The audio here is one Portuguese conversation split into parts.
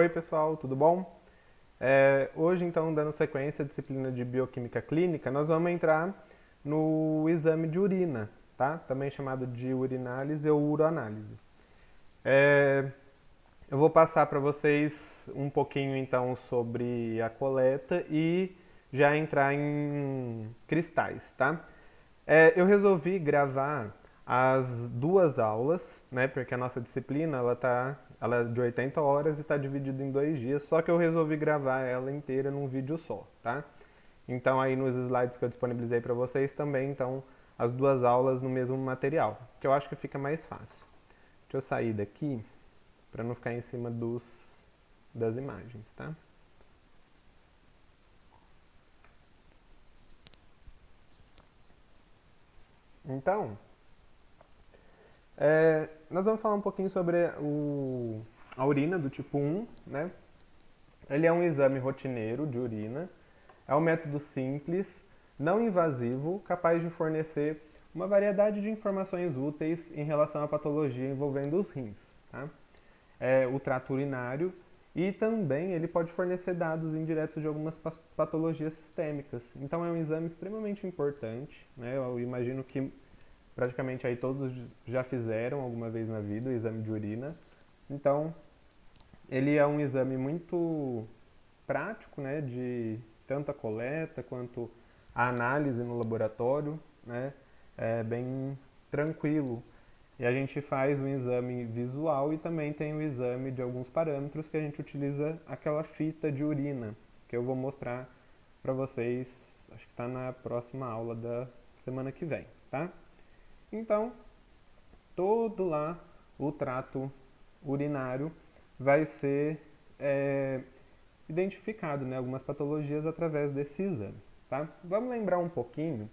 Oi pessoal, tudo bom? Hoje então, dando sequência à disciplina de Bioquímica Clínica, nós vamos entrar no exame de urina, tá? Também chamado de urinálise ou uroanálise. É, eu vou passar para vocês um pouquinho então sobre a coleta e já entrar em cristais, tá? Eu resolvi gravar as duas aulas, né? Porque a nossa disciplina ela é de 80 horas e está dividida em 2 dias, só que eu resolvi gravar ela inteira num vídeo só, tá? Então aí nos slides que eu disponibilizei para vocês também estão as duas aulas no mesmo material, que eu acho que fica mais fácil. Deixa eu sair daqui para não ficar em cima das imagens, tá? Então, nós vamos falar um pouquinho sobre a urina do tipo 1, né? Ele é um exame rotineiro de urina, é um método simples, não invasivo, capaz de fornecer uma variedade de informações úteis em relação à patologia envolvendo os rins, tá? O trato urinário e também ele pode fornecer dados indiretos de algumas patologias sistêmicas. Então é um exame extremamente importante, né? Eu imagino que praticamente aí todos já fizeram alguma vez na vida o exame de urina. Então, ele é um exame muito prático, né, de tanto a coleta quanto a análise no laboratório, né, é bem tranquilo. E a gente faz um exame visual e também tem o exame de alguns parâmetros que a gente utiliza aquela fita de urina, que eu vou mostrar para vocês, acho que está na próxima aula da semana que vem, tá? Então, todo lá o trato urinário vai ser é, identificado, né, algumas patologias através desse exame. Tá? Vamos lembrar um pouquinho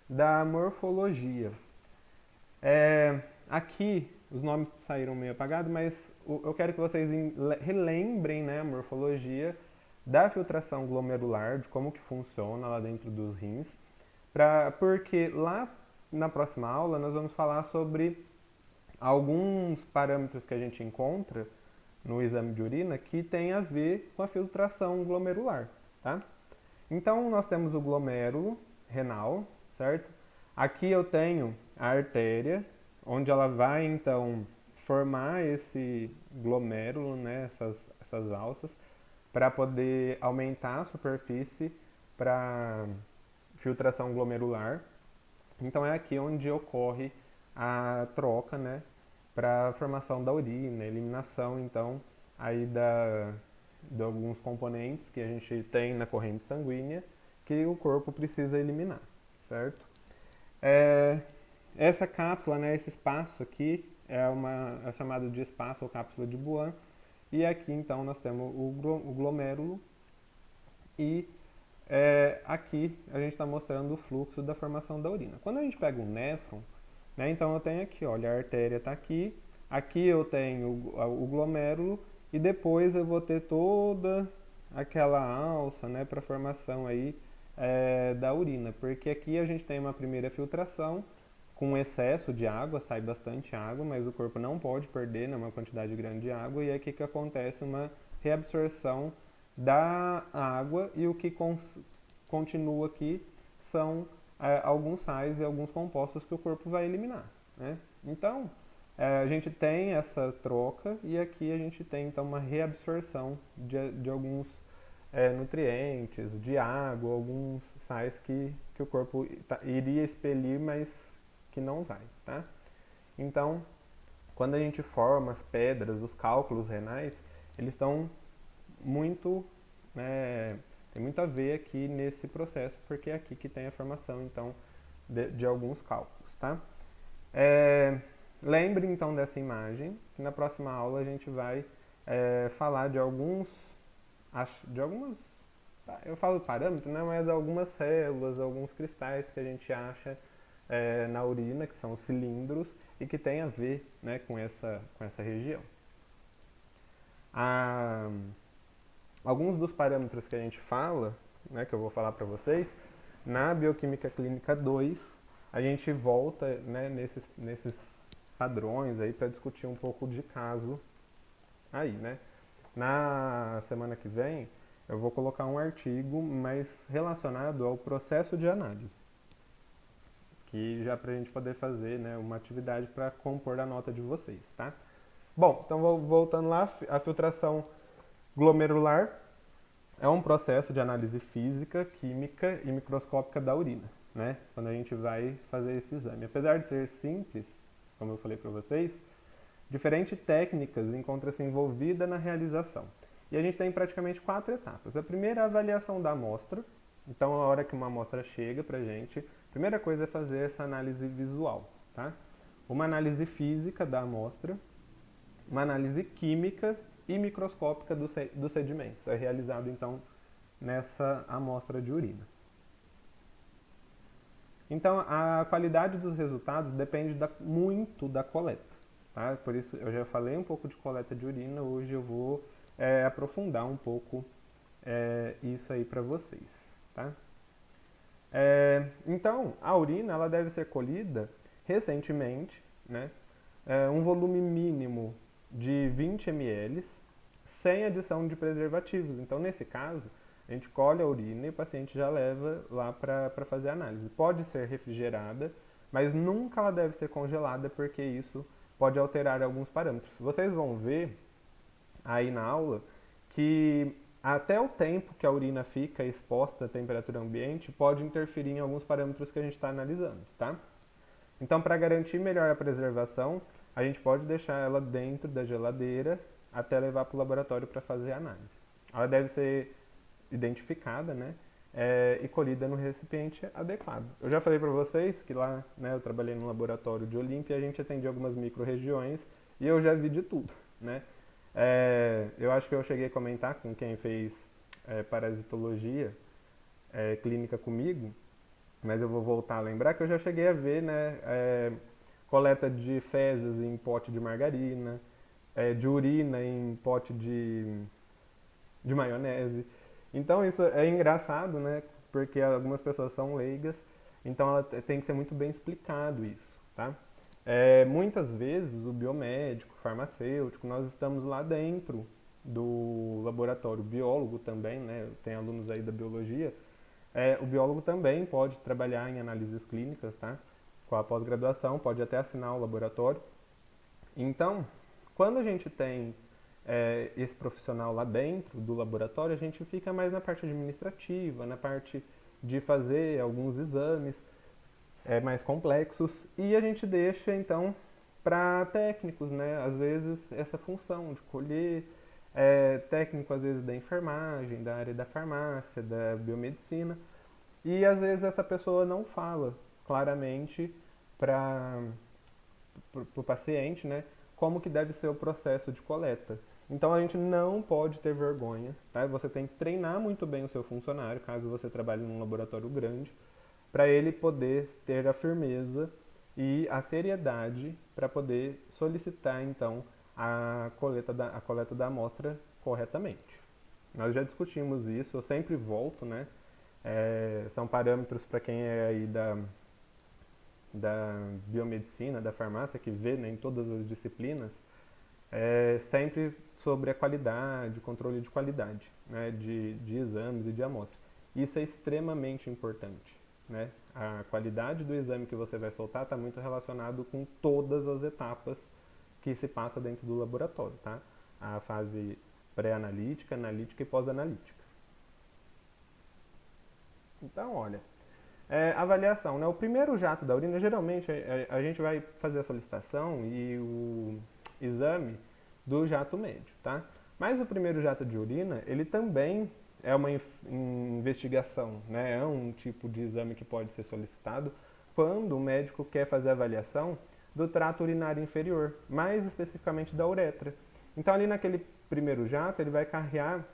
da morfologia. Aqui os nomes saíram meio apagados, mas eu quero que vocês relembrem, né, a morfologia da filtração glomerular, de como que funciona lá dentro dos rins, porque lá na próxima aula nós vamos falar sobre alguns parâmetros que a gente encontra no exame de urina que tem a ver com a filtração glomerular, tá? Então nós temos o glomérulo renal, certo? Aqui eu tenho a artéria, onde ela vai então formar esse glomérulo, né, essas alças, para poder aumentar a superfície para filtração glomerular. Então é aqui onde ocorre a troca, né, para a formação da urina, eliminação então aí de alguns componentes que a gente tem na corrente sanguínea que o corpo precisa eliminar, certo? É, essa cápsula, né, esse espaço aqui é chamado de espaço ou cápsula de Bois, e aqui então nós temos o glomérulo e aqui a gente está mostrando o fluxo da formação da urina. Quando a gente pega um néfron, né, então eu tenho aqui, olha, a artéria está aqui, aqui eu tenho o glomérulo e depois eu vou ter toda aquela alça, né, para formação aí da urina, porque aqui a gente tem uma primeira filtração com excesso de água, sai bastante água, mas o corpo não pode perder, né, uma quantidade grande de água, e aqui que acontece uma reabsorção da água e o que continua aqui são alguns sais e alguns compostos que o corpo vai eliminar, né? Então, a gente tem essa troca e aqui a gente tem então uma reabsorção de alguns nutrientes, de água, alguns sais que o corpo iria expelir, mas que não vai, tá? Então, quando a gente forma as pedras, os cálculos renais, eles estão muito, tem muito a ver aqui nesse processo, porque é aqui que tem a formação, então, de alguns cálculos, tá? Lembre, então, dessa imagem, que na próxima aula a gente vai falar de algumas, eu falo parâmetros, né, mas algumas células, alguns cristais que a gente acha na urina, que são cilindros, e que tem a ver, né, com essa região. Alguns dos parâmetros que a gente fala, né, que eu vou falar para vocês, na Bioquímica Clínica 2, a gente volta, né, nesses padrões aí para discutir um pouco de caso aí, né? Na semana que vem, eu vou colocar um artigo mais relacionado ao processo de análise, que já para a gente poder fazer, né, uma atividade para compor a nota de vocês, tá? Bom, então voltando lá, a filtração glomerular é um processo de análise física, química e microscópica da urina, né? Quando a gente vai fazer esse exame. Apesar de ser simples, como eu falei para vocês, diferentes técnicas encontram-se envolvida na realização. E a gente tem praticamente 4 etapas. A primeira é a avaliação da amostra. Então, a hora que uma amostra chega para a gente, a primeira coisa é fazer essa análise visual, tá? Uma análise física da amostra, uma análise química e microscópica dos sedimentos. É realizado, então, nessa amostra de urina. Então, a qualidade dos resultados depende muito da coleta. Tá? Por isso, eu já falei um pouco de coleta de urina, hoje eu vou aprofundar um pouco isso aí para vocês. Tá? Então, a urina ela deve ser colhida recentemente, né? Um volume mínimo de 20 ml, sem adição de preservativos. Então, nesse caso, a gente colhe a urina e o paciente já leva lá para fazer a análise. Pode ser refrigerada, mas nunca ela deve ser congelada, porque isso pode alterar alguns parâmetros. Vocês vão ver aí na aula que até o tempo que a urina fica exposta à temperatura ambiente pode interferir em alguns parâmetros que a gente está analisando, tá? Então, para garantir melhor a preservação, a gente pode deixar ela dentro da geladeira até levar para o laboratório para fazer a análise. Ela deve ser identificada, né, e colhida no recipiente adequado. Eu já falei para vocês que lá, né, eu trabalhei no laboratório de Olímpia, a gente atendia algumas micro-regiões e eu já vi de tudo, né? Eu acho que eu cheguei a comentar com quem fez parasitologia clínica comigo, mas eu vou voltar a lembrar que eu já cheguei a ver, né, coleta de fezes em pote de margarina, de urina em pote de maionese. Então isso é engraçado, né, porque algumas pessoas são leigas, então ela tem que ser muito bem explicado isso, tá? Muitas vezes o biomédico, farmacêutico, nós estamos lá dentro do laboratório, biólogo também, né, tem alunos aí da biologia, o biólogo também pode trabalhar em análises clínicas, tá? Com a pós-graduação, pode até assinar o laboratório. Então, quando a gente tem esse profissional lá dentro do laboratório, a gente fica mais na parte administrativa, na parte de fazer alguns exames mais complexos e a gente deixa então para técnicos, né? Às vezes essa função de colher, técnico às vezes da enfermagem, da área da farmácia, da biomedicina, e às vezes essa pessoa não fala claramente para o paciente, né, como que deve ser o processo de coleta. Então a gente não pode ter vergonha, tá? Você tem que treinar muito bem o seu funcionário, caso você trabalhe num laboratório grande, para ele poder ter a firmeza e a seriedade para poder solicitar então a coleta da amostra corretamente. Nós já discutimos isso, eu sempre volto, né? São parâmetros para quem é aí da biomedicina, da farmácia, que vê, né, em todas as disciplinas, sempre sobre a qualidade, controle de qualidade, né, de exames e de amostras. Isso é extremamente importante, né? A qualidade do exame que você vai soltar está muito relacionado com todas as etapas que se passa dentro do laboratório, tá? A fase pré-analítica, analítica e pós-analítica. Então, olha, avaliação, né? O primeiro jato da urina, geralmente a gente vai fazer a solicitação e o exame do jato médio, tá? Mas o primeiro jato de urina, ele também é uma investigação, né? É um tipo de exame que pode ser solicitado quando o médico quer fazer a avaliação do trato urinário inferior, mais especificamente da uretra. Então ali naquele primeiro jato, ele vai carrear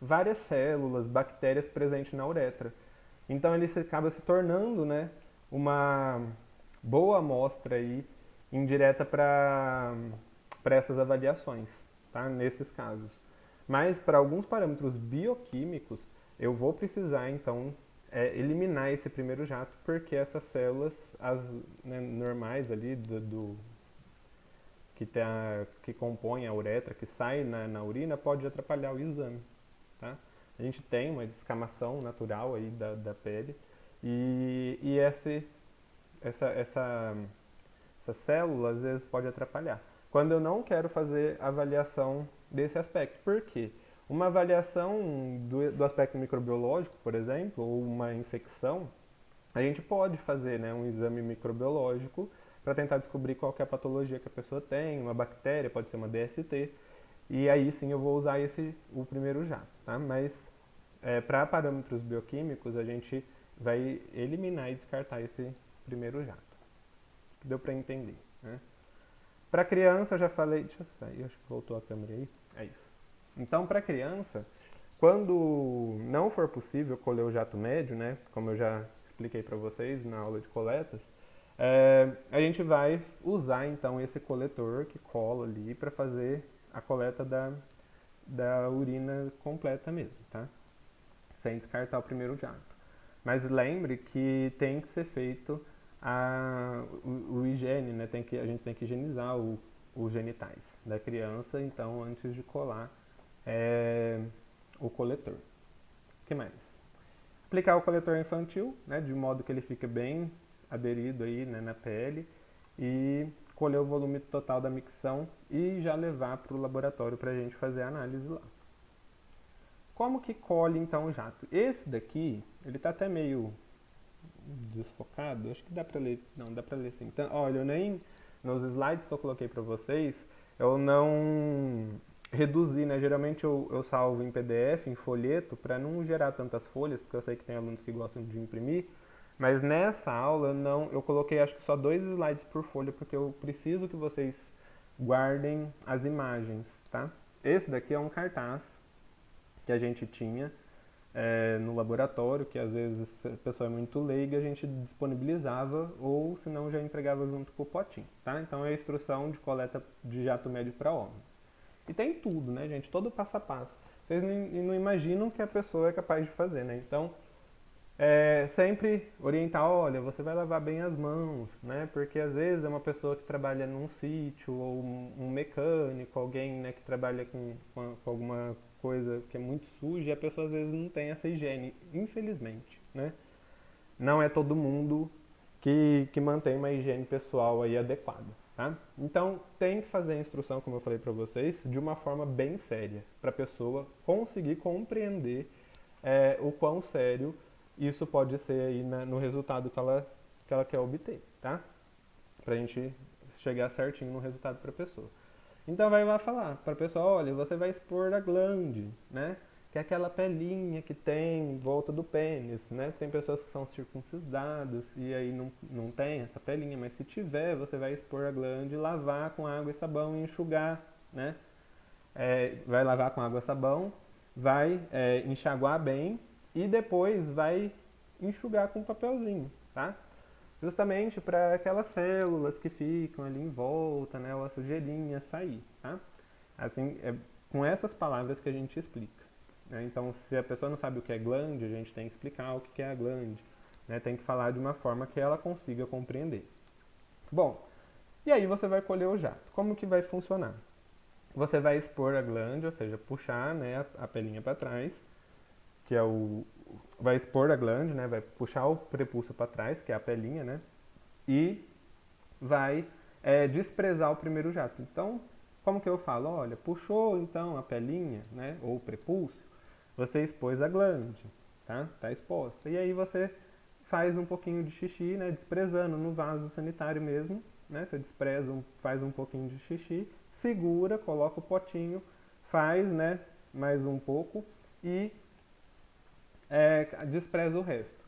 várias células, bactérias presentes na uretra. Então ele acaba se tornando, né, uma boa amostra aí indireta para essas avaliações, tá? Nesses casos. Mas para alguns parâmetros bioquímicos, eu vou precisar então eliminar esse primeiro jato, porque essas células, as, né, normais ali que compõe a uretra, que sai na urina, pode atrapalhar o exame, tá? A gente tem uma descamação natural aí da pele e essa célula às vezes pode atrapalhar. Quando eu não quero fazer avaliação desse aspecto. Por quê? Uma avaliação do aspecto microbiológico, por exemplo, ou uma infecção, a gente pode fazer, né, um exame microbiológico para tentar descobrir qual que é a patologia que a pessoa tem, uma bactéria, pode ser uma DST, e aí sim eu vou usar o primeiro jato, tá? Mas para parâmetros bioquímicos a gente vai eliminar e descartar esse primeiro jato. Deu para entender, né? Para criança eu já falei, deixa eu sair, acho que voltou a câmera aí. É isso. Então, para criança, quando não for possível colher o jato médio, né, como eu já expliquei para vocês na aula de coletas, a gente vai usar então esse coletor que cola ali para fazer a coleta da urina completa mesmo, tá? Sem descartar o primeiro jato. Mas lembre que tem que ser feito o higiene, né? A gente tem que higienizar os genitais da criança, então, antes de colar o coletor. O que mais? Aplicar o coletor infantil, né? De modo que ele fique bem aderido aí, né, na pele e colher o volume total da micção e já levar para o laboratório para a gente fazer a análise lá. Como que colhe então o jato? Esse daqui, ele está até meio desfocado, acho que dá pra ler, não, dá pra ler sim. Então, olha, eu nem, nos slides que eu coloquei pra vocês, eu não reduzi, né, geralmente eu salvo em PDF, em folheto, pra não gerar tantas folhas, porque eu sei que tem alunos que gostam de imprimir, mas nessa aula não, eu coloquei acho que só 2 slides por folha, porque eu preciso que vocês guardem as imagens, tá? Esse daqui é um cartaz que a gente tinha no laboratório, que às vezes a pessoa é muito leiga, a gente disponibilizava ou se não já entregava junto com o potinho, tá? Então é a instrução de coleta de jato médio para homens. E tem tudo, né, gente? Todo passo a passo. Vocês não imaginam que a pessoa é capaz de fazer, né? Então, sempre orientar, olha, você vai lavar bem as mãos, né? Porque às vezes é uma pessoa que trabalha num sítio, ou um mecânico, alguém, né, que trabalha com alguma coisa que é muito suja e a pessoa às vezes não tem essa higiene, infelizmente, né? Não é todo mundo que mantém uma higiene pessoal aí adequada, tá? Então tem que fazer a instrução, como eu falei para vocês, de uma forma bem séria, para a pessoa conseguir compreender o quão sério isso pode ser aí no resultado que ela quer obter, tá? Pra gente chegar certinho no resultado para a pessoa. Então vai lá falar para a pessoa, olha, você vai expor a glande, né? Que é aquela pelinha que tem em volta do pênis, né? Tem pessoas que são circuncidadas e aí não tem essa pelinha, mas se tiver, você vai expor a glande, lavar com água e sabão e enxugar, né? Vai lavar com água e sabão, vai enxaguar bem e depois vai enxugar com um papelzinho, tá? Justamente para aquelas células que ficam ali em volta, né, ou a sujeirinha sair, tá? Assim, é com essas palavras que a gente explica, né? Então, se a pessoa não sabe o que é glande, a gente tem que explicar o que é a glande, né? Tem que falar de uma forma que ela consiga compreender. Bom, e aí você vai colher o jato. Como que vai funcionar? Você vai expor a glande, ou seja, puxar, né, a pelinha para trás, que é vai expor a glande, né, vai puxar o prepúcio para trás, que é a pelinha, né, e vai desprezar o primeiro jato. Então, como que eu falo? Olha, puxou então a pelinha, né, ou o prepúcio, você expôs a glande, tá? Tá exposta. E aí você faz um pouquinho de xixi, né, desprezando no vaso sanitário mesmo, né? Você despreza, faz um pouquinho de xixi, segura, coloca o potinho, faz, né, mais um pouco e despreza o resto.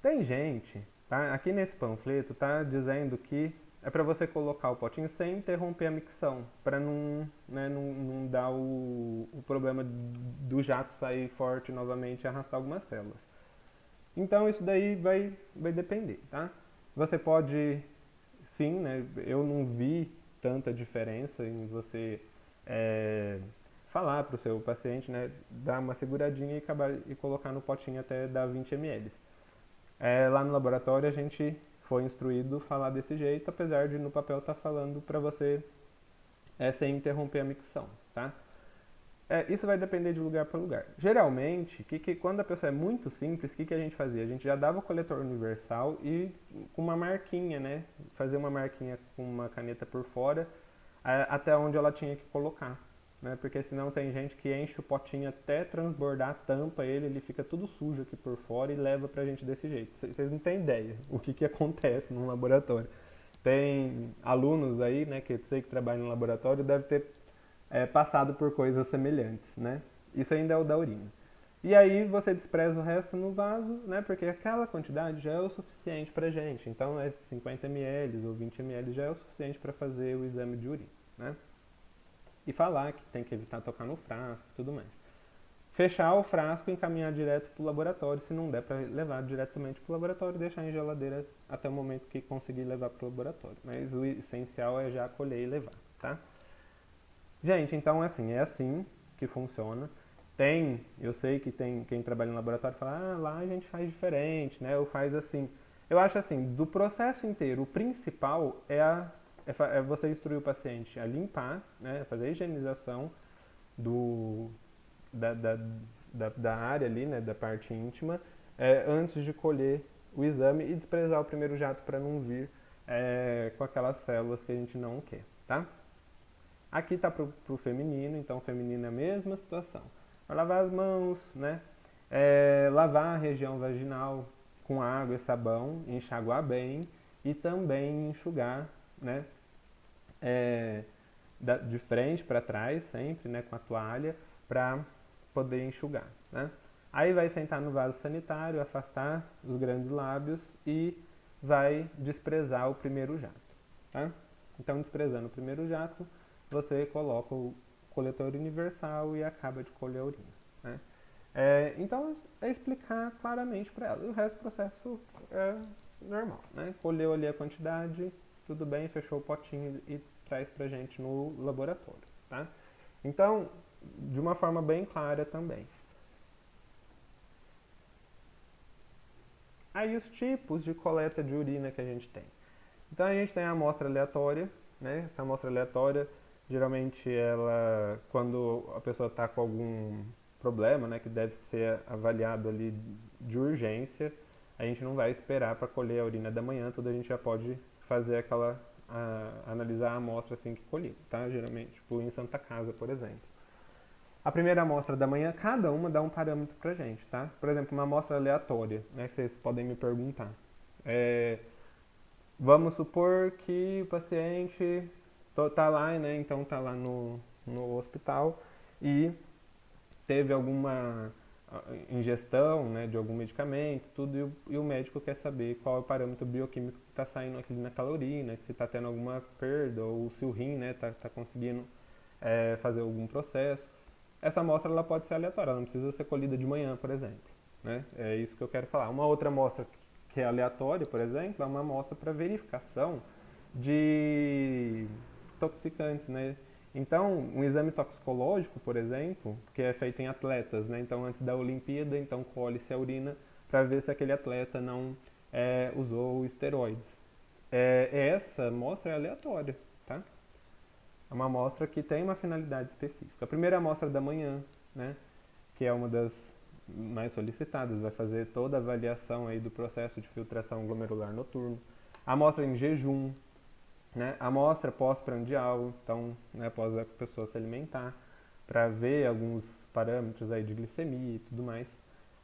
Tem gente, tá? Aqui nesse panfleto tá dizendo que é para você colocar o potinho sem interromper a micção, para não dar o problema do jato sair forte novamente e arrastar algumas células. Então isso daí vai depender, tá? Você pode, sim, né? Eu não vi tanta diferença em você falar para o seu paciente, né? Dar uma seguradinha e colocar no potinho até dar 20 ml. Lá no laboratório a gente foi instruído a falar desse jeito, apesar de no papel estar falando para você sem interromper a micção, tá? Isso vai depender de lugar para lugar. Geralmente, quando a pessoa é muito simples, o que a gente fazia? A gente já dava o coletor universal e com uma marquinha, né? Fazer uma marquinha com uma caneta por fora, até onde ela tinha que colocar. Né? Porque senão tem gente que enche o potinho até transbordar, tampa ele fica tudo sujo aqui por fora e leva pra gente desse jeito. Vocês não têm ideia o que acontece num laboratório. Tem alunos aí, né, que eu sei que trabalham no laboratório, deve ter passado por coisas semelhantes, né? Isso ainda é o da urina. E aí você despreza o resto no vaso, né? Porque aquela quantidade já é o suficiente pra gente. Então, 50 ml ou 20 ml já é o suficiente para fazer o exame de urina, né? E falar que tem que evitar tocar no frasco e tudo mais. Fechar o frasco e encaminhar direto para o laboratório, se não der para levar diretamente para o laboratório, deixar em geladeira até o momento que conseguir levar para o laboratório. Mas o essencial é já colher e levar, tá? Gente, então é assim que funciona. Eu sei que tem quem trabalha no laboratório fala, lá a gente faz diferente, né? Ou faz assim. Eu acho assim, do processo inteiro, o principal é você instruir o paciente a limpar, né? Fazer a higienização do, da, da, da área ali, né? Da parte íntima, antes de colher o exame e desprezar o primeiro jato para não vir com aquelas células que a gente não quer, tá? Aqui está pro feminino, então feminino é a mesma situação. Vai lavar as mãos, né? Lavar a região vaginal com água e sabão, enxaguar bem e também enxugar, né? De frente para trás, sempre, né? Com a toalha, para poder enxugar, né? Aí vai sentar no vaso sanitário, afastar os grandes lábios e vai desprezar o primeiro jato, tá? Então, desprezando o primeiro jato, você coloca o coletor universal e acaba de colher a urina, né? Então, é explicar claramente para ela. E o resto do processo é normal, né? Colheu ali a quantidade, tudo bem, fechou o potinho e traz pra gente no laboratório, tá? Então, de uma forma bem clara também. Aí os tipos de coleta de urina que a gente tem. Então a gente tem a amostra aleatória, né? Essa amostra aleatória, geralmente ela, quando a pessoa está com algum problema, né, que deve ser avaliado ali de urgência, a gente não vai esperar para colher a urina da manhã, tudo a gente já pode fazer analisar a amostra assim que colher, tá? Geralmente, tipo em Santa Casa, por exemplo. A primeira amostra da manhã, cada uma dá um parâmetro pra gente, tá? Por exemplo, uma amostra aleatória, né, que vocês podem me perguntar. Vamos supor que o paciente tá lá, né? Então tá lá no hospital e teve alguma ingestão, né, de algum medicamento, tudo, e o médico quer saber qual é o parâmetro bioquímico que está saindo aqui naquela urina, se está tendo alguma perda ou se o rim, né, tá conseguindo fazer algum processo. Essa amostra ela pode ser aleatória, ela não precisa ser colhida de manhã, por exemplo. Né? É isso que eu quero falar. Uma outra amostra que é aleatória, por exemplo, é uma amostra para verificação de toxicantes, né? Então, um exame toxicológico, por exemplo, que é feito em atletas, né? Então, antes da Olimpíada, então colhe-se a urina para ver se aquele atleta não usou esteroides. Essa amostra é aleatória, tá? É uma amostra que tem uma finalidade específica. A primeira amostra da manhã, né? Que é uma das mais solicitadas, vai fazer toda a avaliação aí do processo de filtração glomerular noturno. Amostra em jejum, né? Amostra pós-prandial, então, né, após a pessoa se alimentar, para ver alguns parâmetros aí de glicemia e tudo mais.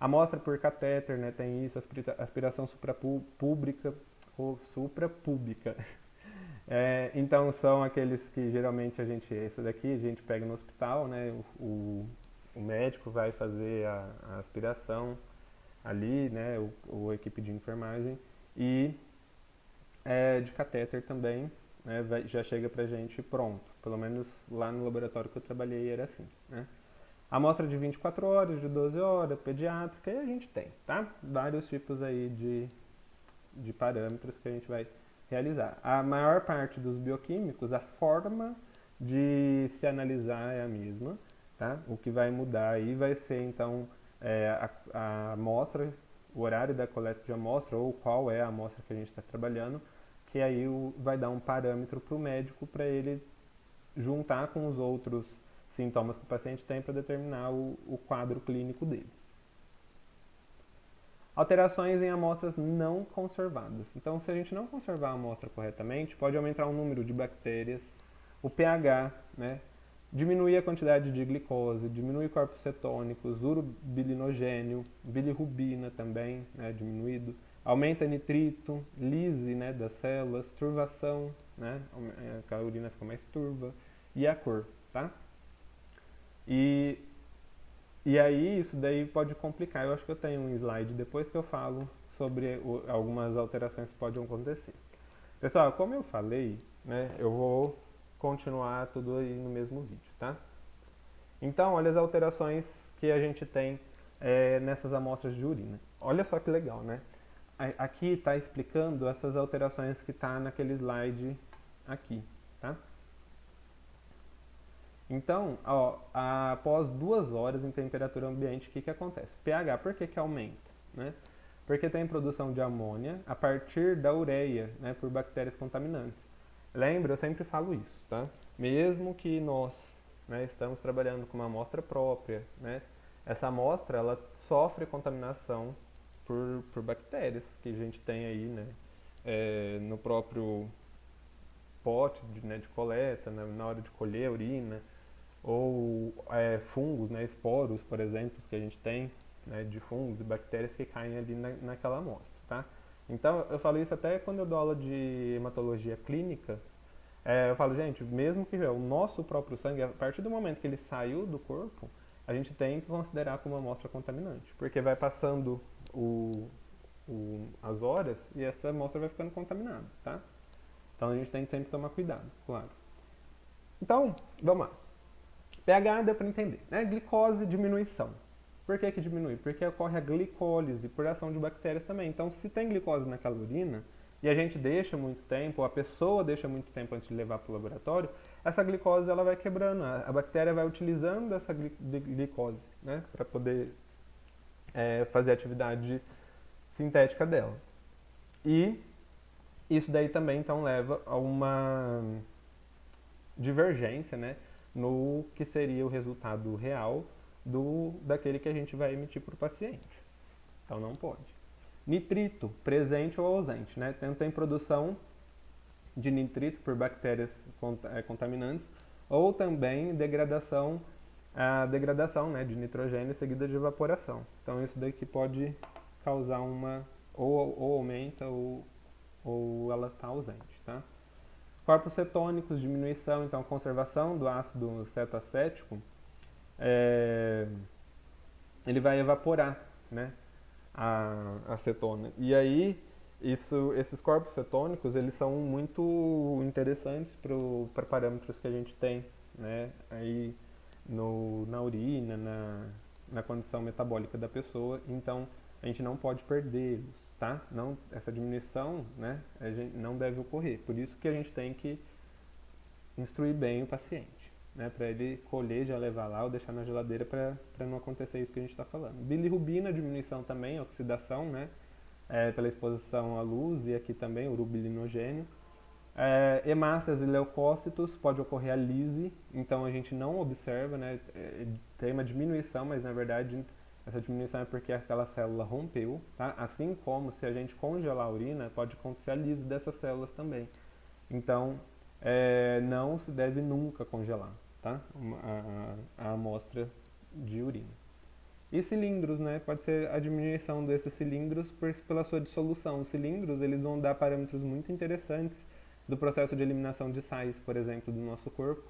Amostra por catéter, né, tem isso, aspiração suprapúbica ou suprapúbica. Então são aqueles que geralmente esse daqui a gente pega no hospital, né, o médico vai fazer a aspiração ali, né, a equipe de enfermagem, e de catéter também, né, já chega pra gente pronto. Pelo menos lá no laboratório que eu trabalhei era assim, né. Amostra de 24 horas, de 12 horas, pediátrica, e a gente tem, tá? Vários tipos aí de parâmetros que a gente vai realizar. A maior parte dos bioquímicos, a forma de se analisar é a mesma, tá? O que vai mudar aí vai ser, então, a amostra, o horário da coleta de amostra, ou qual é a amostra que a gente está trabalhando, que aí vai dar um parâmetro para o médico para ele juntar com os outros sintomas que o paciente tem para determinar o quadro clínico dele. Alterações em amostras não conservadas. Então, se a gente não conservar a amostra corretamente, pode aumentar o número de bactérias, o pH, né? Diminuir a quantidade de glicose, diminuir corpos cetônicos, urobilinogênio, bilirrubina também, né, diminuído, aumenta nitrito, lise, né, das células, turvação, né, a urina fica mais turva, e a cor, tá? E, e aí isso daí pode complicar. Eu acho que eu tenho um slide depois que eu falo sobre algumas alterações que podem acontecer. Pessoal, como eu falei, né, eu vou continuar tudo aí no mesmo vídeo, tá? Então, olha as alterações que a gente tem nessas amostras de urina. Olha só que legal, né? Aqui está explicando essas alterações que está naquele slide aqui, tá? Então, ó, após 2 horas em temperatura ambiente, o que, que acontece? pH, por que, que aumenta? Né? Porque tem produção de amônia a partir da ureia, né, por bactérias contaminantes. Lembra, eu sempre falo isso, tá? Mesmo que nós, né, estamos trabalhando com uma amostra própria, né, essa amostra ela sofre contaminação por bactérias que a gente tem aí, né, no próprio pote de coleta, né, na hora de colher a urina, ou fungos, né, esporos, por exemplo, que a gente tem, né, de fungos e bactérias que caem ali naquela amostra, tá? Então, eu falo isso até quando eu dou aula de hematologia clínica, eu falo, gente, mesmo que o nosso próprio sangue, a partir do momento que ele saiu do corpo, a gente tem que considerar como uma amostra contaminante, porque vai passando as horas e essa amostra vai ficando contaminada, tá? Então a gente tem que sempre tomar cuidado, claro. Então, vamos lá. pH deu para entender, né? Glicose, diminuição. Por que que diminui? Porque ocorre a glicólise por ação de bactérias também. Então, se tem glicose naquela urina e a gente deixa muito tempo, ou a pessoa deixa muito tempo antes de levar para o laboratório, essa glicose ela vai quebrando, a bactéria vai utilizando essa glicose, né, para poder fazer a atividade sintética dela. E isso daí também então leva a uma divergência, né, no que seria o resultado real daquele que a gente vai emitir para o paciente. Então não pode. Nitrito, presente ou ausente, né? Tem produção de nitrito por bactérias contaminantes ou também a degradação, né, de nitrogênio seguida de evaporação. Então isso daqui pode causar ou aumenta ou ela está ausente, tá? Corpos cetônicos, diminuição, então conservação do ácido cetoacético, ele vai evaporar, né, a acetona. E aí, esses corpos cetônicos, eles são muito interessantes para parâmetros que a gente tem, né, aí na urina, na condição metabólica da pessoa. Então, a gente não pode perdê-los, tá? Não, essa diminuição, né, não deve ocorrer. Por isso que a gente tem que instruir bem o paciente, né, para ele colher, já levar lá ou deixar na geladeira para não acontecer isso que a gente está falando. Bilirrubina, diminuição também, oxidação, né, pela exposição à luz, e aqui também o urobilinogênio. Hemácias e leucócitos, pode ocorrer a lise, então a gente não observa, né, tem uma diminuição, mas na verdade essa diminuição é porque aquela célula rompeu, tá? Assim como se a gente congelar a urina, pode acontecer a lise dessas células também. Então, não se deve nunca congelar, tá? A amostra de urina. E cilindros, né? Pode ser a diminuição desses cilindros pela sua dissolução. Os cilindros, eles vão dar parâmetros muito interessantes do processo de eliminação de sais, por exemplo, do nosso corpo.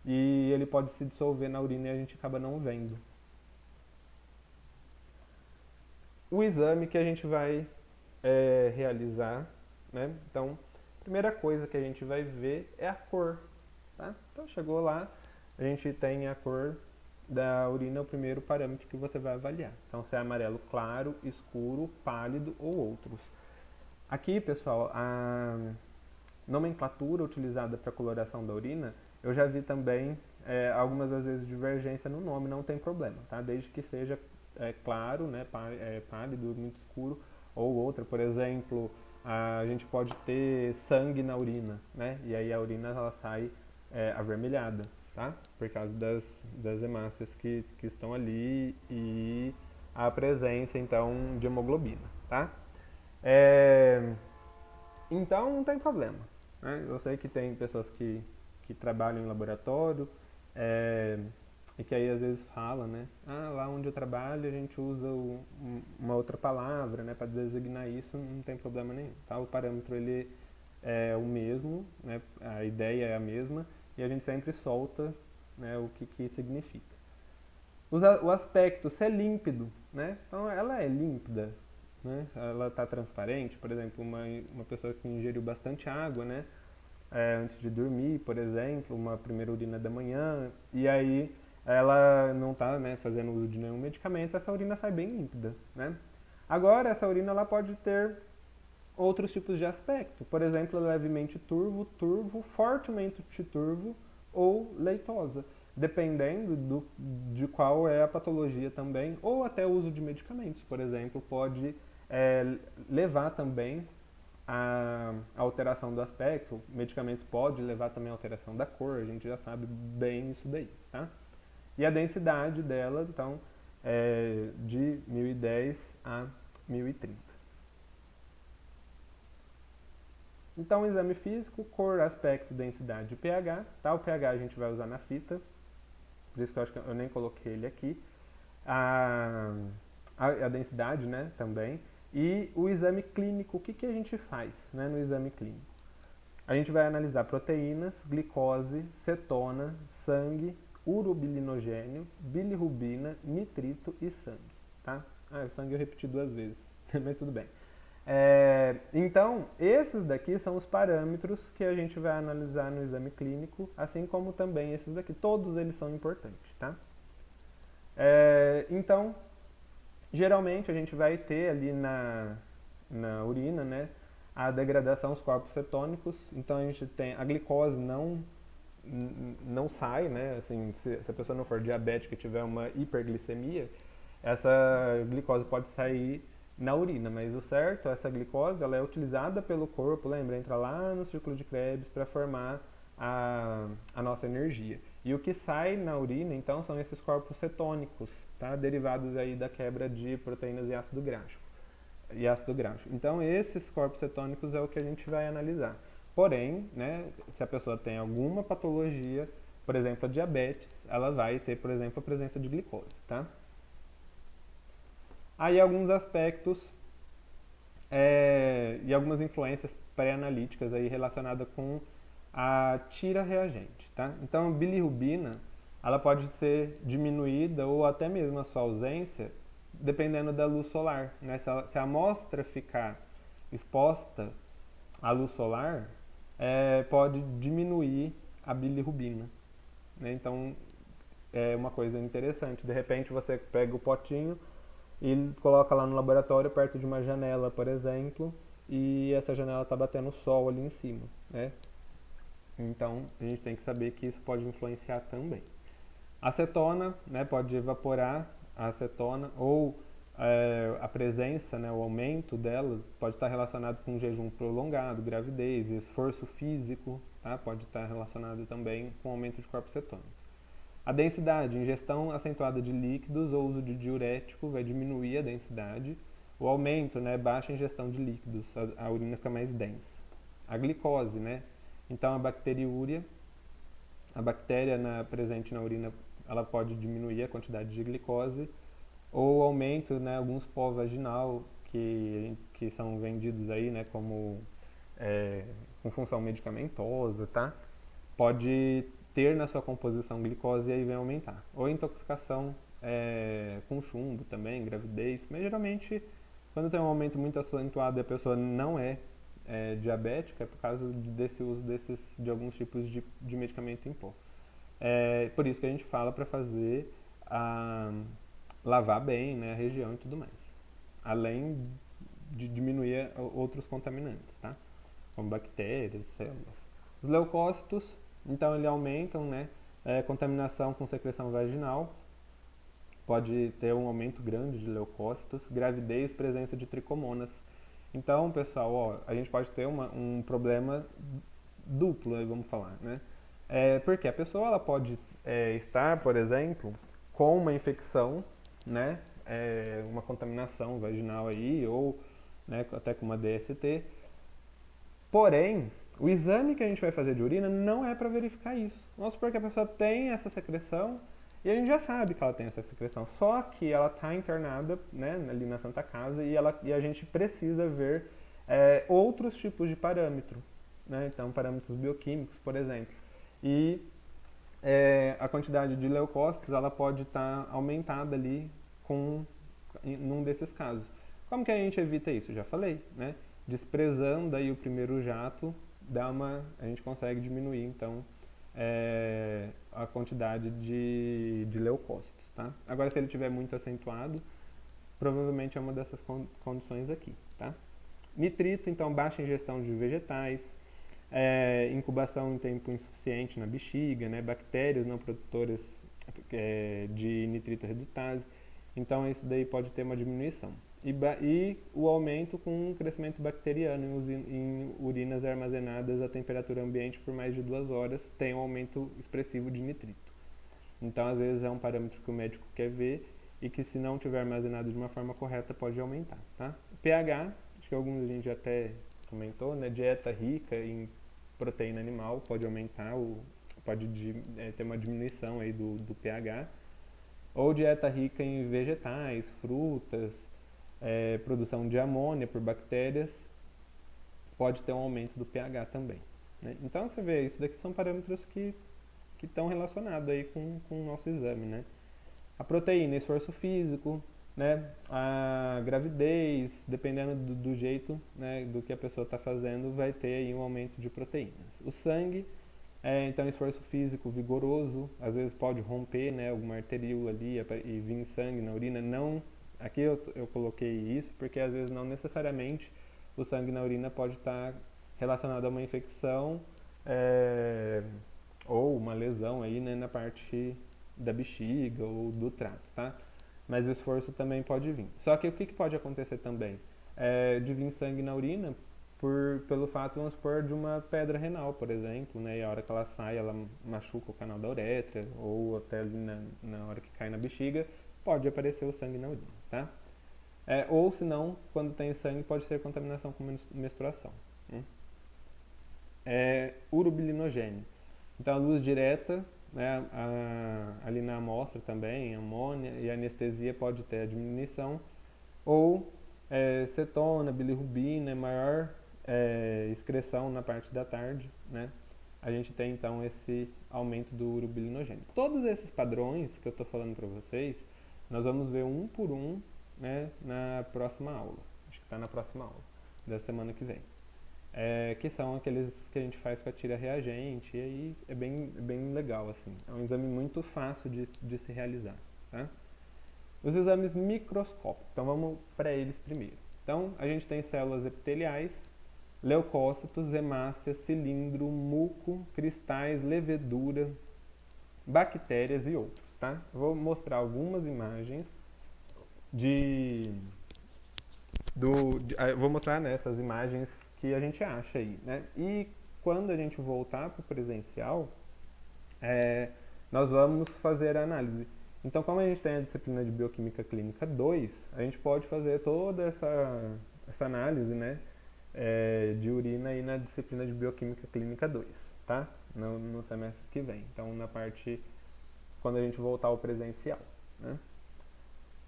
E ele pode se dissolver na urina e a gente acaba não vendo. O exame que a gente vai realizar, né? Então, a primeira coisa que a gente vai ver é a cor, tá? Então, chegou lá, a gente tem a cor da urina, o primeiro parâmetro que você vai avaliar. Então, se é amarelo claro, escuro, pálido ou outros. Aqui, pessoal, a nomenclatura utilizada para coloração da urina, eu já vi também algumas às vezes divergência no nome, não tem problema, tá? Desde que seja claro, né, pálido, muito escuro, ou outra, por exemplo, a gente pode ter sangue na urina, né? E aí a urina ela sai avermelhada, tá? Por causa das hemácias que estão ali e a presença, então, de hemoglobina, tá? Então, não tem problema, né? Eu sei que tem pessoas que trabalham em laboratório e que aí às vezes falam, né? Ah, lá onde eu trabalho a gente usa uma outra palavra, né, para designar isso, não tem problema nenhum, tá? O parâmetro ele é o mesmo, né? A ideia é a mesma e a gente sempre solta, né, o que significa. O aspecto ser límpido, né? Então ela é límpida, né? Ela está transparente, por exemplo, uma pessoa que ingeriu bastante água, né? Antes de dormir, por exemplo, uma primeira urina da manhã, e aí ela não está, né, fazendo uso de nenhum medicamento, essa urina sai bem límpida, né? Agora, essa urina ela pode ter outros tipos de aspecto, por exemplo, levemente turvo, turvo, fortemente turvo ou leitosa, dependendo de qual é a patologia também, ou até o uso de medicamentos, por exemplo, pode levar também a alteração do aspecto. Medicamentos pode levar também a alteração da cor, a gente já sabe bem isso daí, tá? E a densidade dela, então, é de 1010 a 1030. Então, o exame físico, cor, aspecto, densidade e pH, tá? O pH a gente vai usar na fita, por isso que eu acho que eu nem coloquei ele aqui. A densidade, né, também. E o exame clínico, o que a gente faz, né, no exame clínico? A gente vai analisar proteínas, glicose, cetona, sangue, urobilinogênio, bilirrubina, nitrito e sangue, tá? O sangue eu repeti 2 vezes, mas tudo bem. Então, esses daqui são os parâmetros que a gente vai analisar no exame clínico, assim como também esses daqui, todos eles são importantes, tá? Então, geralmente a gente vai ter ali na urina, né, a degradação dos corpos cetônicos. Então a gente tem a glicose não sai, né? Assim, se a pessoa não for diabética e tiver uma hiperglicemia, essa glicose pode sair na urina, mas o certo, essa glicose, ela é utilizada pelo corpo, lembra? Entra lá no círculo de Krebs para formar a nossa energia. E o que sai na urina, então, são esses corpos cetônicos, tá? Derivados aí da quebra de proteínas e ácido graxo. Então, esses corpos cetônicos é o que a gente vai analisar. Porém, né, se a pessoa tem alguma patologia, por exemplo, a diabetes, ela vai ter, por exemplo, a presença de glicose, tá? Aí alguns aspectos e algumas influências pré-analíticas aí relacionadas com a tira reagente, tá? Então, a bilirrubina, ela pode ser diminuída ou até mesmo a sua ausência, dependendo da luz solar, né? Se a amostra ficar exposta à luz solar, pode diminuir a bilirrubina, né? Então, é uma coisa interessante. De repente, você pega o potinho e coloca lá no laboratório perto de uma janela, por exemplo, e essa janela está batendo sol ali em cima, né? Então a gente tem que saber que isso pode influenciar também. A acetona, né, pode evaporar a acetona ou a presença, né, o aumento dela pode estar relacionado com jejum prolongado, gravidez, esforço físico, tá? Pode estar relacionado também com aumento de corpos cetônicos. A densidade, ingestão acentuada de líquidos ou uso de diurético vai diminuir a densidade. O aumento, né, baixa ingestão de líquidos, a urina fica mais densa. A glicose, né, então a bacteriúria, a bactéria presente na urina, ela pode diminuir a quantidade de glicose, ou aumento, né, alguns pó vaginal que são vendidos aí, né, como com função medicamentosa, tá? Pode ter na sua composição glicose e aí vem aumentar. Ou intoxicação com chumbo também, gravidez, mas geralmente quando tem um aumento muito acentuado e a pessoa não é diabética, é por causa desse uso de alguns tipos de medicamento em pó. Por isso que a gente fala para fazer lavar bem, né, a região e tudo mais. Além de diminuir outros contaminantes, tá? Como bactérias, células. Os leucócitos, então, eles aumentam, né, contaminação com secreção vaginal, pode ter um aumento grande de leucócitos, gravidez, presença de tricomonas. Então, pessoal, a gente pode ter um problema duplo, vamos falar, né? Porque a pessoa ela pode estar, por exemplo, com uma infecção, né, uma contaminação vaginal aí, ou né, até com uma DST. Porém, o exame que a gente vai fazer de urina não é para verificar isso. Vamos supor que a pessoa tem essa secreção e a gente já sabe que ela tem essa secreção, só que ela está internada, né, ali na Santa Casa e a gente precisa ver outros tipos de parâmetro, né, então parâmetros bioquímicos, por exemplo. E a quantidade de leucócitos ela pode estar aumentada ali num desses casos. Como que a gente evita isso? Já falei, né? Desprezando aí o primeiro jato, a gente consegue diminuir então a quantidade de leucócitos, tá? Agora se ele estiver muito acentuado, provavelmente é uma dessas condições aqui, tá? Nitrito, então baixa ingestão de vegetais, incubação em tempo insuficiente na bexiga, né, bactérias não produtoras de nitrito redutase. Então isso daí pode ter uma diminuição. E o aumento com um crescimento bacteriano em urinas armazenadas a temperatura ambiente por mais de 2 horas tem um aumento expressivo de nitrito. Então às vezes é um parâmetro que o médico quer ver e que se não tiver armazenado de uma forma correta pode aumentar, tá? pH, acho que alguns a gente já até comentou, né? Dieta rica em proteína animal pode aumentar, pode ter uma diminuição aí do pH. Ou dieta rica em vegetais, frutas, produção de amônia por bactérias, pode ter um aumento do pH também. Né? Então você vê, isso daqui são parâmetros que estão relacionados aí com o nosso exame. Né? A proteína, esforço físico, né? A gravidez, dependendo do jeito, né, do que a pessoa está fazendo, vai ter aí um aumento de proteínas. O sangue, então esforço físico vigoroso, às vezes pode romper, né, alguma arteríola ali e vir sangue na urina. Não, aqui eu coloquei isso porque às vezes não necessariamente o sangue na urina pode estar relacionado a uma infecção ou uma lesão aí, né, na parte da bexiga ou do trato, tá? Mas o esforço também pode vir. Só que o que pode acontecer também? De vir sangue na urina pelo fato, vamos supor, de uma pedra renal, por exemplo, né? E a hora que ela sai, ela machuca o canal da uretra, ou até ali na hora que cai na bexiga, pode aparecer o sangue na urina, tá? Ou se não, quando tem sangue, pode ser contaminação com menstruação. Urobilinogênio. Então, a luz direta, né, ali na amostra também, amônia e anestesia pode ter a diminuição. Ou cetona, bilirrubina, maior excreção na parte da tarde, né? A gente tem então esse aumento do urobilinogênio. Todos esses padrões que eu estou falando para vocês, nós vamos ver um por um, né, na próxima aula. Acho que está na próxima aula, da semana que vem. Que são aqueles que a gente faz com a tira reagente, e aí é bem legal, assim. É um exame muito fácil de se realizar, tá? Os exames microscópicos, então vamos para eles primeiro. Então, a gente tem células epiteliais, leucócitos, hemácias, cilindro, muco, cristais, levedura, bactérias e outros, tá? Eu vou mostrar algumas imagens eu vou mostrar nessas imagens que a gente acha aí, né? E quando a gente voltar para o presencial, nós vamos fazer a análise. Então, como a gente tem a disciplina de Bioquímica Clínica 2, a gente pode fazer toda essa análise, né, de urina aí na disciplina de Bioquímica Clínica 2, tá? No semestre que vem. Então, quando a gente voltar ao presencial, né?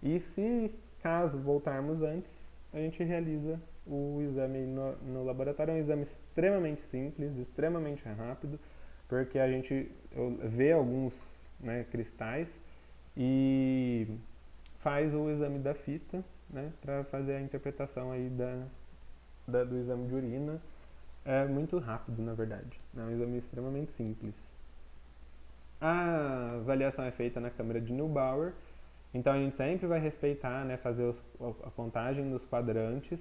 E se caso voltarmos antes, a gente realiza o exame no laboratório. É um exame extremamente simples, extremamente rápido, porque a gente vê alguns, né, cristais e faz o exame da fita, né, para fazer a interpretação aí do exame de urina. É muito rápido, na verdade. É um exame extremamente simples. A avaliação é feita na câmera de Neubauer. Então a gente sempre vai respeitar, né, fazer a contagem dos quadrantes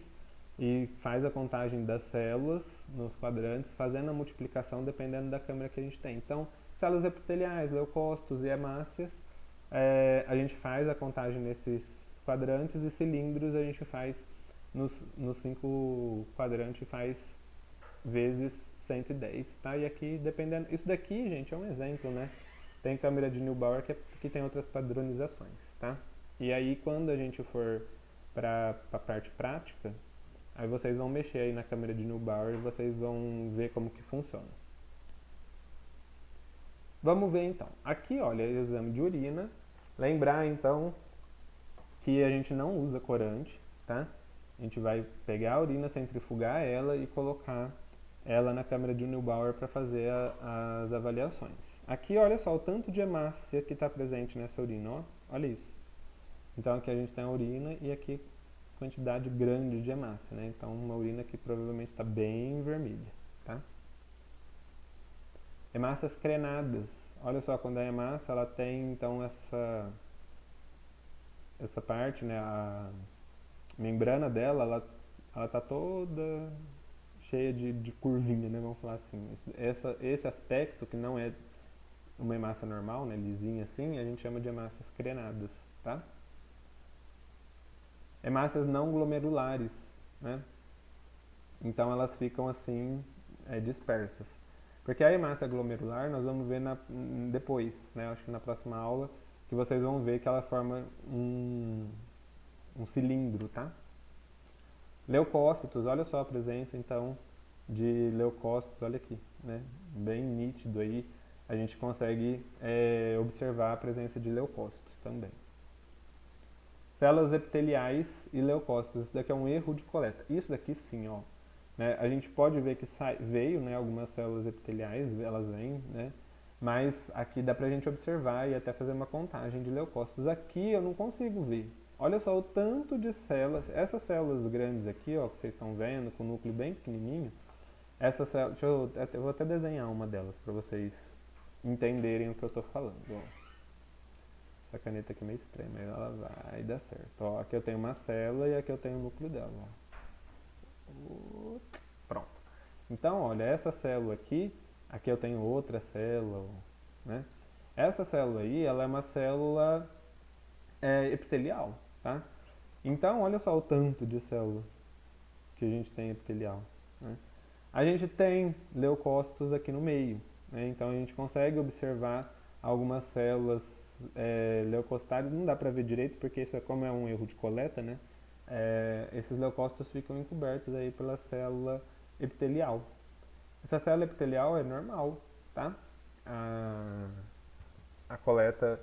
e faz a contagem das células nos quadrantes, fazendo a multiplicação dependendo da câmera que a gente tem. Então, células epiteliais, leucócitos e hemácias, a gente faz a contagem nesses quadrantes, e cilindros a gente faz nos 5 quadrantes, faz vezes 110, tá? E aqui, dependendo... Isso daqui, gente, é um exemplo, né? Tem câmera de Neubauer que tem outras padronizações, tá? E aí, quando a gente for para a parte prática, aí vocês vão mexer aí na câmera de Neubauer e vocês vão ver como que funciona. Vamos ver então. Aqui, olha, o exame de urina. Lembrar então que a gente não usa corante, tá? A gente vai pegar a urina, centrifugar ela e colocar ela na câmera de Neubauer para fazer as avaliações. Aqui, olha só o tanto de hemácia que está presente nessa urina, ó. Olha isso. Então aqui a gente tem a urina e aqui quantidade grande de hemácia, né? Então uma urina que provavelmente está bem vermelha, tá? Hemácias crenadas. Olha só, quando a hemácia ela tem então essa parte, né, a membrana dela, ela tá toda cheia de curvinha, né, vamos falar assim. Esse aspecto que não é uma hemácia normal, né, lisinha assim, a gente chama de hemácias crenadas, tá? Hemácias não glomerulares, né? Então elas ficam assim dispersas. Porque a hemácia glomerular nós vamos ver depois, né? Acho que na próxima aula que vocês vão ver que ela forma um cilindro, tá? Leucócitos, olha só a presença então de leucócitos, olha aqui, né? Bem nítido aí, a gente consegue observar a presença de leucócitos também. Células epiteliais e leucócitos, isso daqui é um erro de coleta. Isso daqui sim, ó. Né? A gente pode ver que veio, né, algumas células epiteliais, elas vêm, né? Mas aqui dá pra gente observar e até fazer uma contagem de leucócitos. Aqui eu não consigo ver. Olha só o tanto de células, essas células grandes aqui, ó, que vocês estão vendo, com o núcleo bem pequenininho, essas células, eu vou até desenhar uma delas para vocês entenderem o que eu estou falando. Ó. Essa caneta aqui é meio estranha, mas ela vai dar certo. Ó, aqui eu tenho uma célula e aqui eu tenho o núcleo dela. Ó. Pronto. Então, olha, essa célula aqui eu tenho outra célula, né? Essa célula aí, ela é uma célula epitelial, tá? Então, olha só o tanto de célula que a gente tem epitelial, né? A gente tem leucócitos aqui no meio, né? Então a gente consegue observar algumas células leucocitárias, não dá para ver direito porque isso como é um erro de coleta, né? Esses leucócitos ficam encobertos aí pela célula epitelial. Essa célula epitelial é normal, tá? A coleta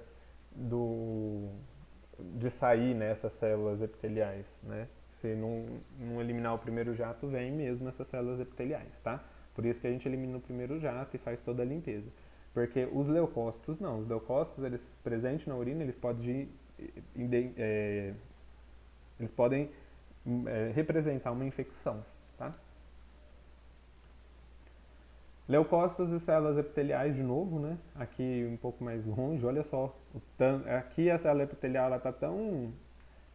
de sair nessas células epiteliais, né? Se não eliminar o primeiro jato, vem mesmo essas células epiteliais, tá? Por isso que a gente elimina o primeiro jato e faz toda a limpeza. Porque os leucócitos não. Os leucócitos, eles presentes na urina, eles podem representar uma infecção, tá? Leucócitos e células epiteliais de novo, né? Aqui um pouco mais longe, olha só. Aqui a célula epitelial está tão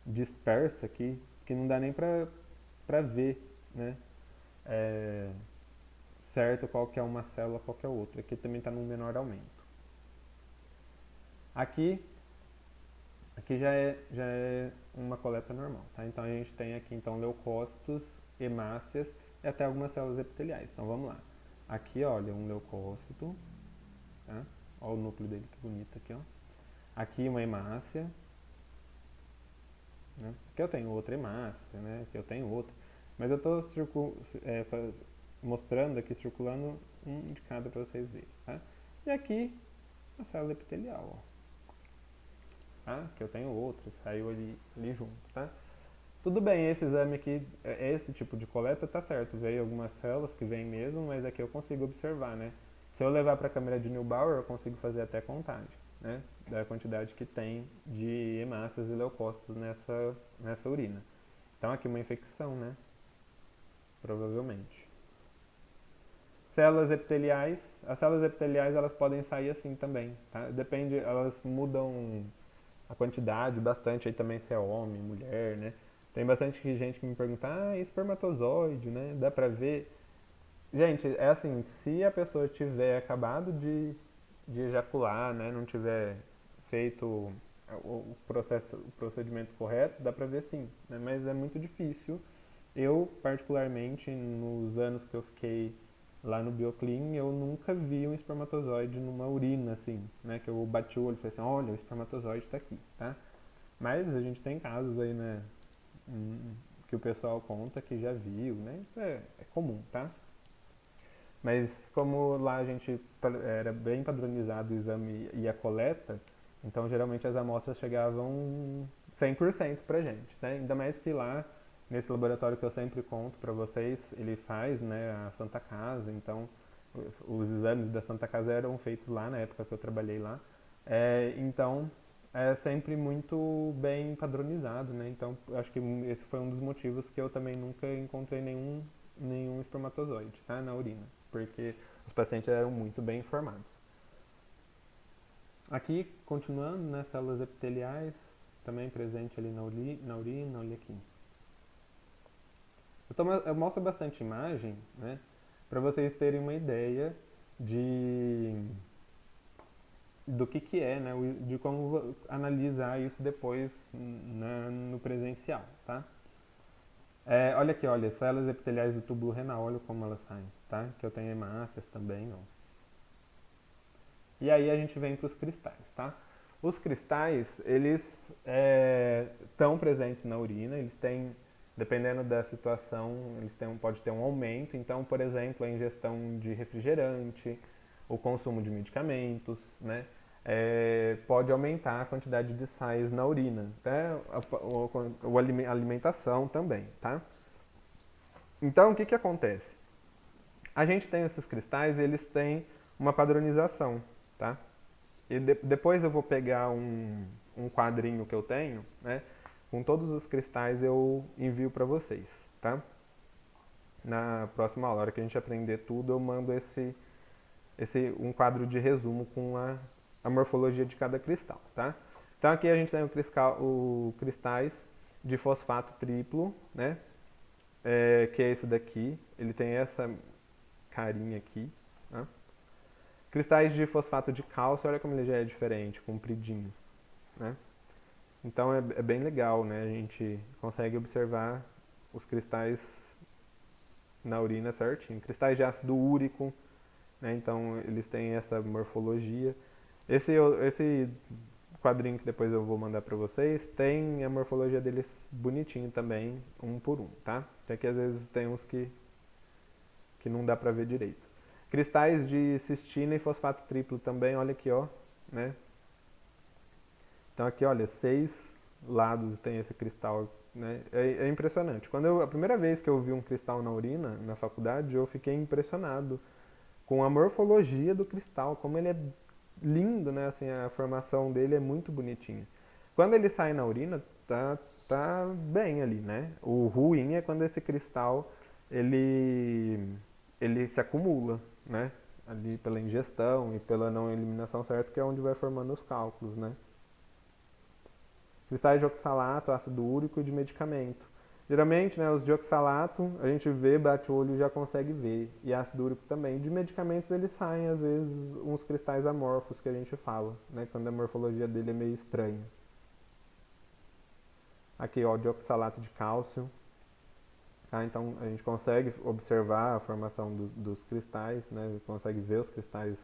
dispersa aqui que não dá nem para ver, né? Certo qual que é uma célula, qual que é outra. Aqui também está num menor aumento. Aqui já é uma coleta normal, tá? Então a gente tem aqui então leucócitos, hemácias e até algumas células epiteliais. Então vamos lá. Aqui, olha, um leucócito, tá? Olha o núcleo dele, que bonito aqui, ó. Aqui uma hemácia, né? Aqui eu tenho outra hemácia, né? Aqui eu tenho outra. Mas eu estou mostrando aqui, circulando um de cada para vocês verem, tá? E aqui a célula epitelial, ó. Tá? Que eu tenho outra, que saiu ali junto, tá? Tudo bem, esse exame aqui, esse tipo de coleta tá certo, veio algumas células que vem mesmo, mas aqui eu consigo observar, né? Se eu levar para a câmera de Neubauer, eu consigo fazer até contagem, né? Da quantidade que tem de hemácias e leucócitos nessa urina. Então aqui uma infecção, né? Provavelmente. Células epiteliais, as células epiteliais elas podem sair assim também, tá? Depende, elas mudam a quantidade bastante, aí também se é homem, mulher, né? Tem bastante gente que me pergunta, espermatozoide, né? Dá pra ver? Gente, é assim, se a pessoa tiver acabado de ejacular, né? Não tiver feito o procedimento correto, dá pra ver sim, né? Mas é muito difícil. Eu, particularmente, nos anos que eu fiquei lá no Bioclean eu nunca vi um espermatozoide numa urina, assim, né? Que eu bati o olho e falei assim, olha, o espermatozoide está aqui, tá? Mas a gente tem casos aí, né? Que o pessoal conta que já viu, né? Isso é comum, tá? Mas como lá a gente era bem padronizado o exame e a coleta, então geralmente as amostras chegavam 100% pra gente, né? Ainda mais que lá, nesse laboratório que eu sempre conto pra vocês, ele faz, né, a Santa Casa, então os exames da Santa Casa eram feitos lá na época que eu trabalhei lá. Então é sempre muito bem padronizado, né? Então acho que esse foi um dos motivos que eu também nunca encontrei nenhum espermatozoide, tá, na urina, porque os pacientes eram muito bem informados. Aqui, continuando, né, células epiteliais, também presente ali na urina, olha aqui. Eu mostro bastante imagem, né, para vocês terem uma ideia de do que é, né, de como analisar isso depois no presencial, tá? Olha aqui, olha, células epiteliais do túbulo renal, olha como elas saem, tá? Que eu tenho hemácias também, ó. E aí a gente vem para os cristais, tá? Os cristais, eles estão presentes na urina, eles têm, dependendo da situação, pode ter um aumento. Então, por exemplo, a ingestão de refrigerante, o consumo de medicamentos, né? Pode aumentar a quantidade de sais na urina, até a alimentação também, tá? Então, o que acontece? A gente tem esses cristais, eles têm uma padronização, tá? E depois eu vou pegar um quadrinho que eu tenho, né? Com todos os cristais eu envio para vocês, tá? Na próxima aula, hora que a gente aprender tudo, eu mando um quadro de resumo com a morfologia de cada cristal, tá? Então aqui a gente tem o cristais de fosfato triplo, né? Que é esse daqui. Ele tem essa carinha aqui, tá? Cristais de fosfato de cálcio, olha como ele já é diferente, compridinho, né? Então é bem legal, né? A gente consegue observar os cristais na urina certinho. Cristais de ácido úrico, né? Então eles têm essa morfologia. Esse quadrinho que depois eu vou mandar para vocês tem a morfologia deles bonitinho também, um por um, tá? Até que às vezes tem uns que não dá para ver direito. Cristais de cistina e fosfato triplo também, olha aqui, ó, né? Então aqui, olha, 6 lados tem esse cristal, né? É impressionante. A primeira vez que eu vi um cristal na urina, na faculdade, eu fiquei impressionado com a morfologia do cristal, como ele é lindo, né? Assim, a formação dele é muito bonitinha. Quando ele sai na urina, tá bem ali, né? O ruim é quando esse cristal, ele se acumula, né? Ali pela ingestão e pela não eliminação certa, que é onde vai formando os cálculos, né? Cristais de oxalato, ácido úrico e de medicamento. Geralmente, né, os de oxalato, a gente vê, bate o olho e já consegue ver. E ácido úrico também. De medicamentos, eles saem, às vezes, uns cristais amorfos que a gente fala, né, quando a morfologia dele é meio estranha. Aqui, ó, de oxalato de cálcio. Tá? Então, a gente consegue observar a formação dos cristais, né, consegue ver os cristais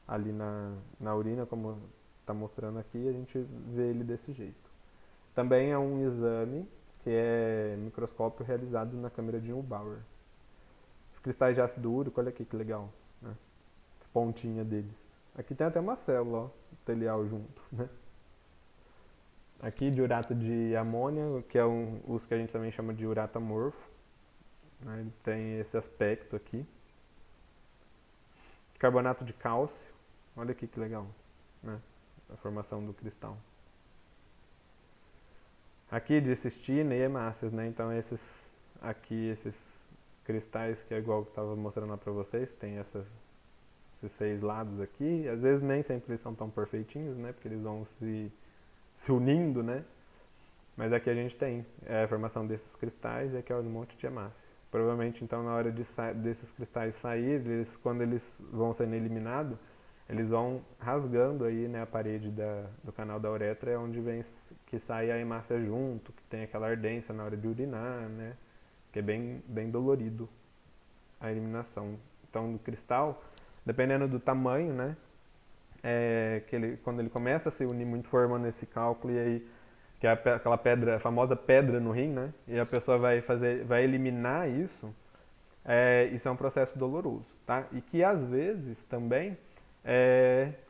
ali na urina, como está mostrando aqui, a gente vê ele desse jeito. Também é um exame que é microscópio realizado na câmera de Neubauer. Os cristais de ácido úrico, olha aqui que legal, né? As pontinhas deles. Aqui tem até uma célula, ó, telial junto, né? Aqui de urato de amônia, que é os que a gente também chama de urato amorfo, né? Ele tem esse aspecto aqui. Carbonato de cálcio, olha aqui que legal, né? A formação do cristal. Aqui de cistina e hemácias, né? Então esses cristais que é igual que eu estava mostrando lá para vocês, tem esses 6 lados aqui. Às vezes nem sempre eles são tão perfeitinhos, né? Porque eles vão se unindo, né? Mas aqui a gente tem a formação desses cristais e aqui é um monte de hemácia. Provavelmente então na hora desses cristais sair, quando eles vão sendo eliminados, eles vão rasgando aí, né, a parede do canal da uretra, é onde vem que sai a hemácia junto, que tem aquela ardência na hora de urinar, né, que é bem dolorido a eliminação Então, do cristal, dependendo do tamanho, né? Quando ele começa a se unir muito formando esse cálculo e aí que é aquela pedra, a famosa pedra no rim, né? E a pessoa vai eliminar isso. Isso é um processo doloroso, tá? E que às vezes também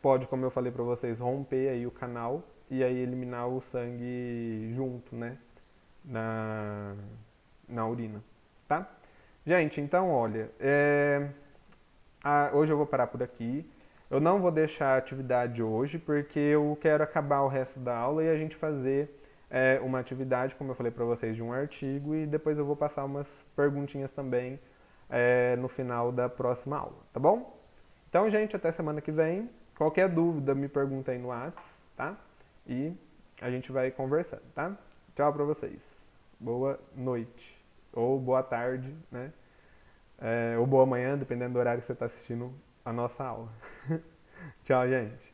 pode, como eu falei para vocês, romper aí o canal e aí eliminar o sangue junto, né? Na, na urina, tá? Gente, então olha, hoje eu vou parar por aqui. Eu não vou deixar a atividade hoje porque eu quero acabar o resto da aula e a gente fazer uma atividade, como eu falei para vocês, de um artigo e depois eu vou passar umas perguntinhas também no final da próxima aula, tá bom? Então, gente, até semana que vem. Qualquer dúvida, me pergunta aí no WhatsApp, tá? E a gente vai conversando, tá? Tchau pra vocês. Boa noite. Ou boa tarde, né? Ou boa manhã, dependendo do horário que você está assistindo a nossa aula. Tchau, gente.